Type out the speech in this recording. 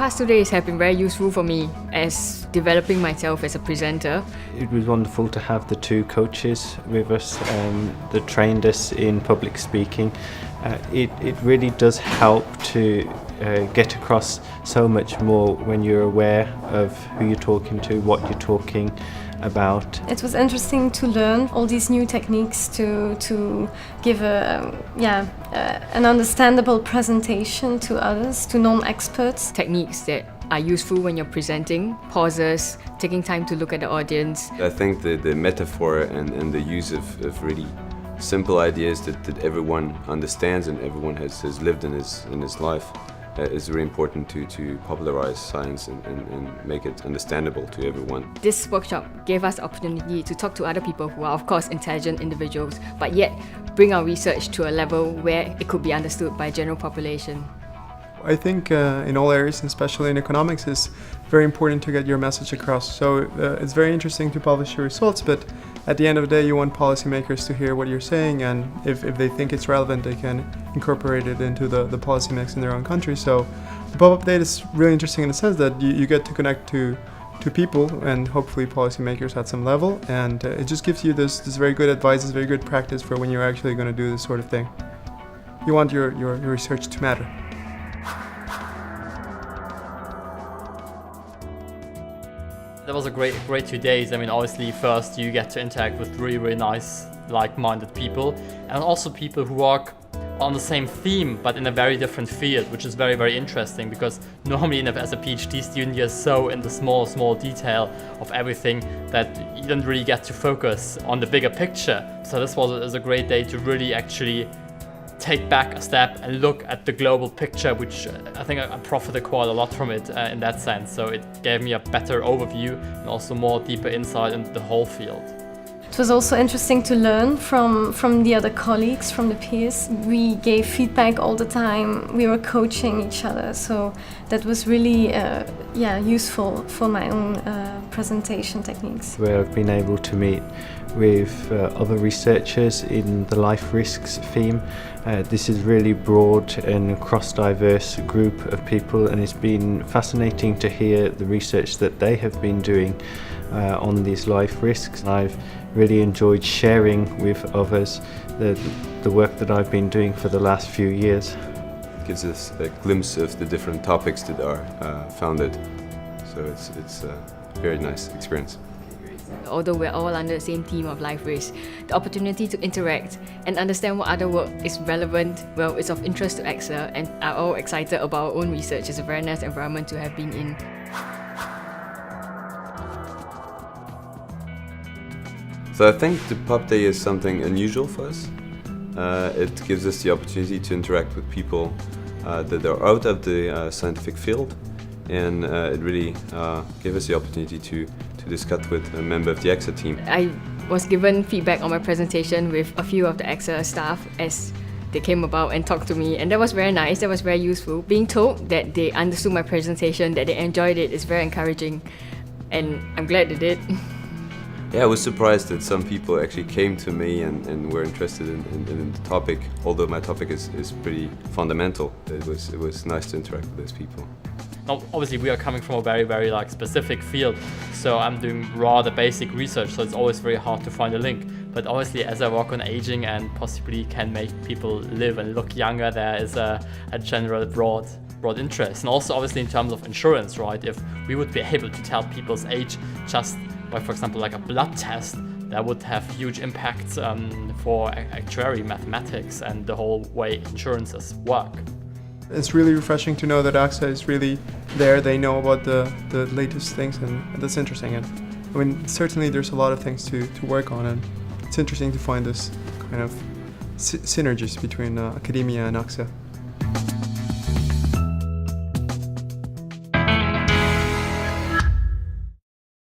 past 2 days have been very useful for me as developing myself as a presenter. It was wonderful to have the two coaches with us that trained us in public speaking. It really does help to get across so much more when you're aware of who you're talking to, what you're talking about. It was interesting to learn all these new techniques to give an understandable presentation to others, to non-experts. Techniques that are useful when you're presenting, pauses, taking time to look at the audience. I think the metaphor and the use of really simple ideas that everyone understands and everyone has lived in his life is very important to popularize science and make it understandable to everyone. This workshop gave us the opportunity to talk to other people who are of course intelligent individuals, but yet bring our research to a level where it could be understood by general population. I think in all areas, and especially in economics, it's very important to get your message across. So it's very interesting to publish your results, but at the end of the day you want policymakers to hear what you're saying, and if they think it's relevant they can incorporate it into the policy mix in their own country. So the pop-up date is really interesting in the sense that you get to connect to people and hopefully policymakers at some level, and it just gives you this very good advice, this very good practice for when you're actually going to do this sort of thing. You want your research to matter. That was a great 2 days. I mean, obviously, first you get to interact with really nice, like-minded people, and also people who work on the same theme, but in a very different field, which is very interesting, because normally as a PhD student, you're so in the small detail of everything that you don't really get to focus on the bigger picture. So this was a great day to really actually take back a step and look at the global picture, which I think I profited quite a lot from it in that sense. So it gave me a better overview and also more deeper insight into the whole field. It was also interesting to learn from the other colleagues, from the peers. We gave feedback all the time. We were coaching each other, so that was really useful for my own presentation techniques. Where I've been able to meet with other researchers in the life risks theme. This is really broad and cross-diverse group of people, and it's been fascinating to hear the research that they have been doing on these life risks. I've really enjoyed sharing with others the work that I've been doing for the last few years. It gives us a glimpse of the different topics that are founded, so it's a very nice experience. Although we're all under the same theme of life risk, the opportunity to interact and understand what other work is relevant, well, it's of interest to AXA, and are all excited about our own research. It's a very nice environment to have been in. So I think the Pop Day is something unusual for us. It gives us the opportunity to interact with people that are out of the scientific field, and it really gave us the opportunity to discuss with a member of the AXA team. I was given feedback on my presentation with a few of the AXA staff as they came about and talked to me, and that was very nice, that was very useful. Being told that they understood my presentation, that they enjoyed it, is very encouraging, and I'm glad they did. Yeah, I was surprised that some people actually came to me and were interested in the topic, although my topic is pretty fundamental. It was nice to interact with those people. Now, obviously, we are coming from a very specific field, so I'm doing rather basic research, so it's always very hard to find a link. But obviously, as I work on aging and possibly can make people live and look younger, there is a general broad interest. And also, obviously, in terms of insurance, right? If we would be able to tell people's age just by, for example, like a blood test, that would have huge impacts for actuary mathematics and the whole way insurances work. It's really refreshing to know that AXA is really there. They know about the latest things, and that's interesting. And I mean, certainly there's a lot of things to work on, and it's interesting to find this kind of synergies between academia and AXA.